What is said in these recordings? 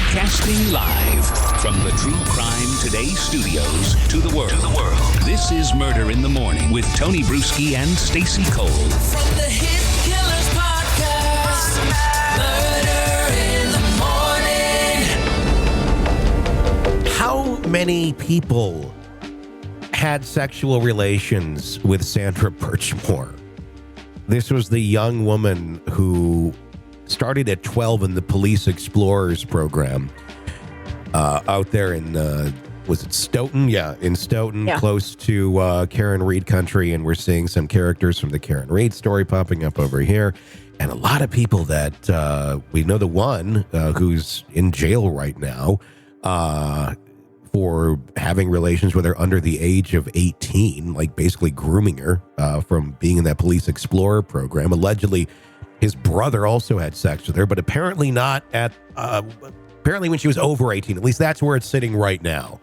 Broadcasting live from the True Crime Today studios to the world. This is Murder in the Morning with Tony Bruschi and Stacey Cole. From the Hit Killers Podcast, Murder in the Morning. How many people had sexual relations with Sandra Birchmore? This was the young woman who started at 12 in the Police Explorers program out there in, was it Stoughton? Yeah, in Stoughton, close to Karen Reid country. And we're seeing some characters from the Karen Reid story popping up over here. And a lot of people that we know, the one who's in jail right now for having relations with her under the age of 18, like basically grooming her from being in that Police Explorer program. Allegedly, his brother also had sex with her, but apparently not at, apparently when she was over 18. At least that's where it's sitting right now.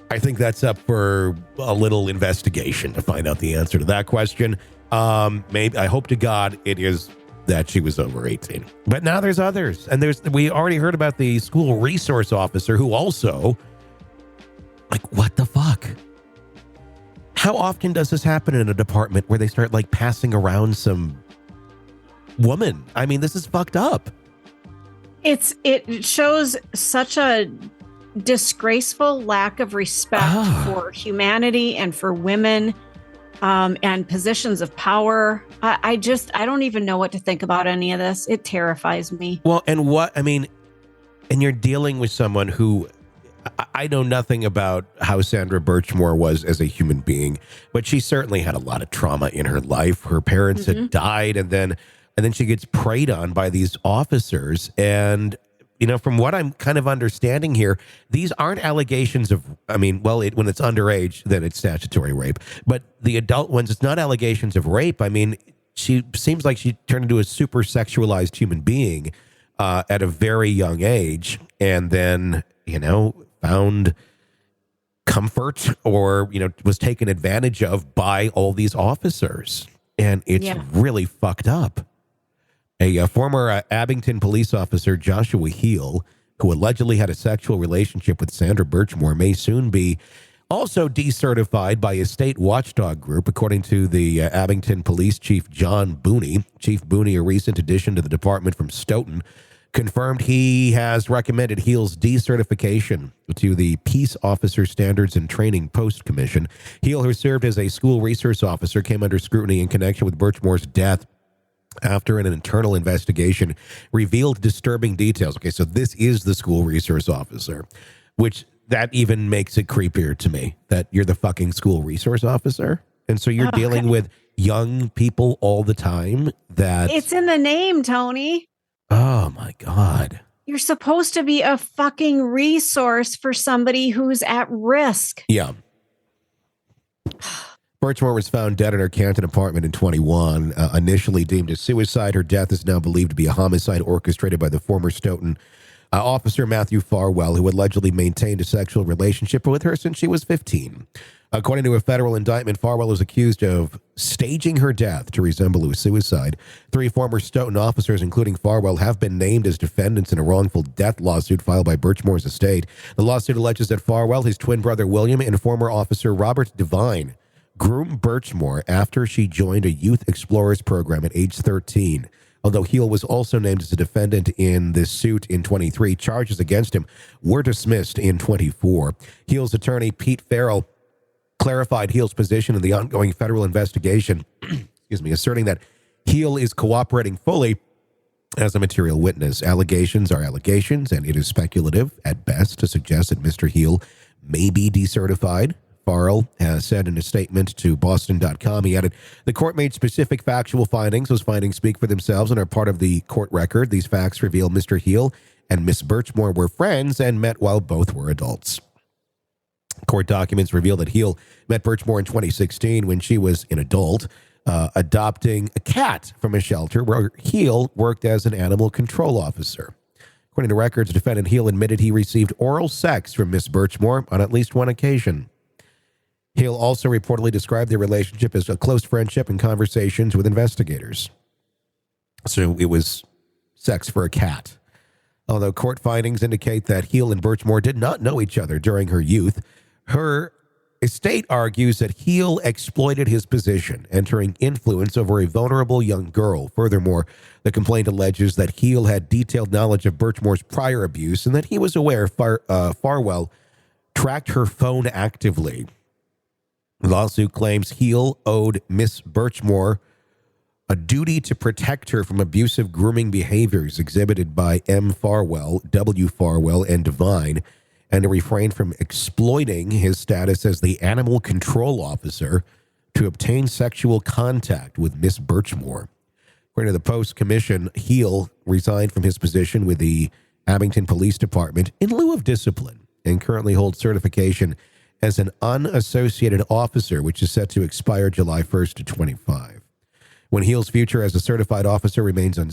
I think that's up for a little investigation to find out the answer to that question. Maybe, I hope to God it is that she was over 18. But now there's others. And we already heard about the school resource officer who also, like, what the fuck? How often does this happen in a department where they start like passing around some woman? I mean, this is fucked up. It shows such a disgraceful lack of respect for humanity and for women and positions of power. I don't even know what to think about any of this. It terrifies me. Well, and you're dealing with someone who, I know nothing about how Sandra Birchmore was as a human being, but she certainly had a lot of trauma in her life. Her parents had died, and then she gets preyed on by these officers. And, you know, from what I'm kind of understanding here, these aren't allegations of, I mean, well, when it's underage, then it's statutory rape. But the adult ones, it's not allegations of rape. I mean, she seems like she turned into a super sexualized human being at a very young age, and then, you know, found comfort or, you know, was taken advantage of by all these officers. And it's really fucked up. A former Abington police officer, Joshua Heel, who allegedly had a sexual relationship with Sandra Birchmore, may soon be also decertified by a state watchdog group, according to the Abington Police Chief John Bonney. Chief Bonney, a recent addition to the department from Stoughton, confirmed he has recommended Heel's decertification to the Peace Officer Standards and Training Post Commission. Heel, who served as a school resource officer, came under scrutiny in connection with Birchmore's death after an internal investigation revealed disturbing details. Okay, so this is the school resource officer, which that even makes it creepier to me that you're the fucking school resource officer. And so you're dealing with young people all the time. That it's in the name, Tony. Oh my God. You're supposed to be a fucking resource for somebody who's at risk. Yeah. Birchmore was found dead in her Canton apartment in 21, initially deemed a suicide. Her death is now believed to be a homicide orchestrated by the former Stoughton officer Matthew Farwell, who allegedly maintained a sexual relationship with her since she was 15. According to a federal indictment, Farwell is accused of staging her death to resemble a suicide. 3 former Stoughton officers, including Farwell, have been named as defendants in a wrongful death lawsuit filed by Birchmore's estate. The lawsuit alleges that Farwell, his twin brother William, and former officer Robert Devine groomed Birchmore after she joined a Youth Explorers program at age 13. Although Heel was also named as a defendant in this suit in 23, charges against him were dismissed in 24. Heel's attorney, Pete Farrell, clarified Heel's position in the ongoing federal investigation, asserting that Heel is cooperating fully as a material witness. Allegations are allegations, and it is speculative at best to suggest that Mr. Heel may be decertified. Farrell has said in a statement to Boston.com, he added, the court made specific factual findings. Those findings speak for themselves and are part of the court record. These facts reveal Mr. Heel and Miss Birchmore were friends and met while both were adults. Court documents reveal that Heel met Birchmore in 2016 when she was an adult, adopting a cat from a shelter where Heel worked as an animal control officer. According to records, defendant Heel admitted he received oral sex from Miss Birchmore on at least one occasion. Heel also reportedly described their relationship as a close friendship in conversations with investigators. So it was sex for a cat. Although court findings indicate that Heel and Birchmore did not know each other during her youth, her estate argues that Heel exploited his position, entering influence over a vulnerable young girl. Furthermore, the complaint alleges that Heel had detailed knowledge of Birchmore's prior abuse and that he was aware Farwell tracked her phone actively. The lawsuit claims Heel owed Miss Birchmore a duty to protect her from abusive grooming behaviors exhibited by M. Farwell, W. Farwell, and Devine, and to refrain from exploiting his status as the animal control officer to obtain sexual contact with Miss Birchmore. According to the Post Commission, Heel resigned from his position with the Abington Police Department in lieu of discipline and currently holds certification as an unassociated officer, which is set to expire July 1st to 25. When Heel's future as a certified officer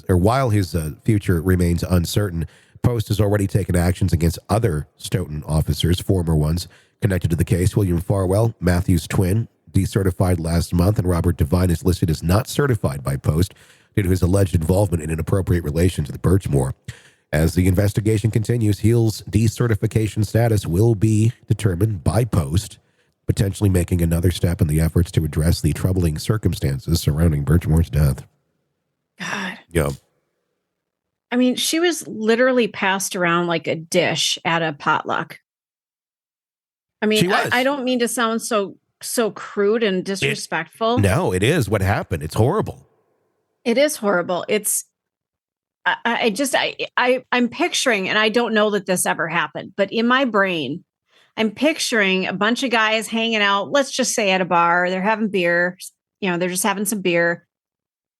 while his future remains uncertain, Post has already taken actions against other Stoughton officers, former ones, connected to the case. William Farwell, Matthew's twin, decertified last month, and Robert Devine is listed as not certified by Post due to his alleged involvement in inappropriate relations with Birchmore. As the investigation continues, Heel's decertification status will be determined by Post, potentially making another step in the efforts to address the troubling circumstances surrounding Birchmore's death. God. Yeah. I mean, she was literally passed around like a dish at a potluck. I mean, I don't mean to sound so crude and disrespectful. No, it is what happened. It's horrible. It is horrible. I'm picturing, and I don't know that this ever happened, but in my brain, I'm picturing a bunch of guys hanging out, let's just say at a bar, they're having beer, they're just having some beer.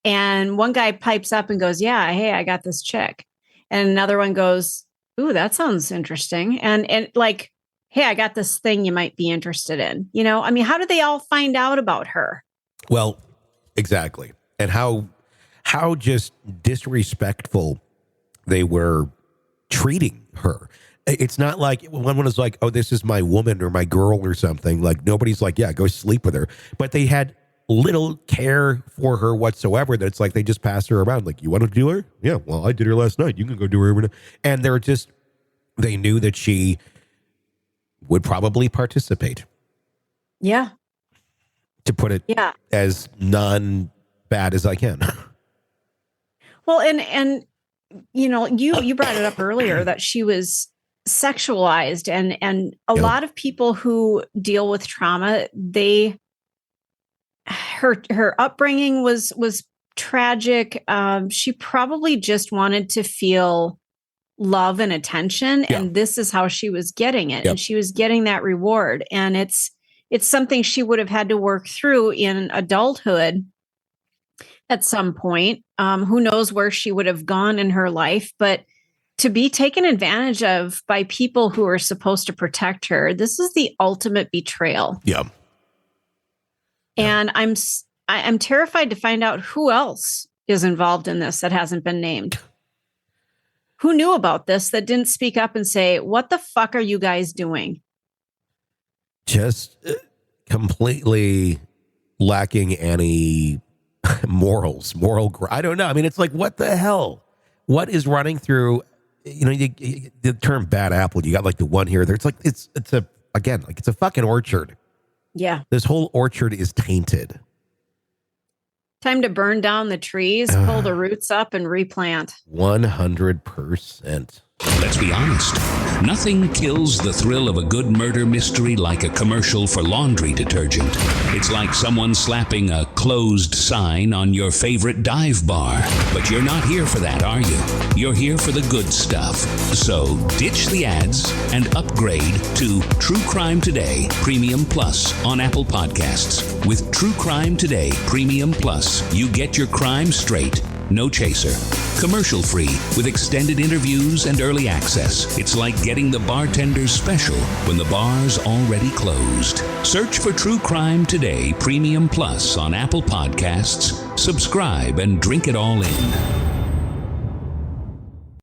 And one guy pipes up and goes, yeah, hey, I got this chick. And another one goes, ooh, that sounds interesting. And like, hey, I got this thing you might be interested in. I mean, how did they all find out about her? Well, exactly. And how just disrespectful they were treating her. It's not like one was like, oh, this is my woman or my girl or something. Like, nobody's like, yeah, go sleep with her. But they had little care for her whatsoever, that it's like they just pass her around. Like, you want to do her? Yeah, well, I did her last night. You can go do her every night. And they knew that she would probably participate. Yeah. To put it as non-bad as I can. Well, and you brought it up earlier that she was sexualized, and a lot of people who deal with trauma, her upbringing was tragic. She probably just wanted to feel love and attention, and this is how she was getting it, and she was getting that reward, and it's something she would have had to work through in adulthood at some point. Who knows where she would have gone in her life, but to be taken advantage of by people who are supposed to protect her, this is the ultimate betrayal. Yeah. And I'm terrified to find out who else is involved in this that hasn't been named. Who knew about this that didn't speak up and say, what the fuck are you guys doing? Just completely lacking any I don't know. I mean, it's like, what the hell? What is running through, the term bad apple, you got like the one here, there. It's like, it's a fucking orchard. Yeah. This whole orchard is tainted. Time to burn down the trees, pull the roots up and replant. 100%. Let's be honest. Nothing kills the thrill of a good murder mystery like a commercial for laundry detergent. It's like someone slapping a closed sign on your favorite dive bar. But you're not here for that, are you? You're here for the good stuff. So ditch the ads and upgrade to True Crime Today Premium Plus on Apple Podcasts. With True Crime Today Premium Plus, you get your crime straight. No chaser. Commercial free with extended interviews and early access. It's like getting the bartender's special when the bar's already closed. Search for True Crime Today Premium Plus on Apple Podcasts. Subscribe and drink it all in.